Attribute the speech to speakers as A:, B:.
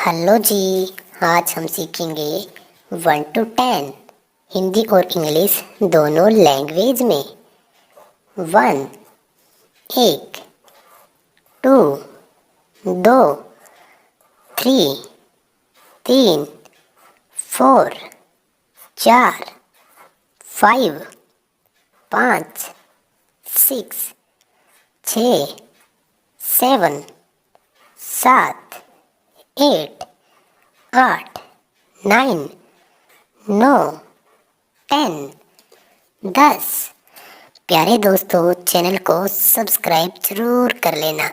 A: Hello जी। आज हम सीखेंगे 1 to 10 हिंदी और इंग्लिश दोनों लैंग्वेज में। 1 एक, 2 दो, 3 तीन, 4 चार, 5 पाँच, 6 छः, 7 सात, 8 आठ, 9 10 10। प्यारे दोस्तों, चैनल को सब्सक्राइब जरूर कर लेना।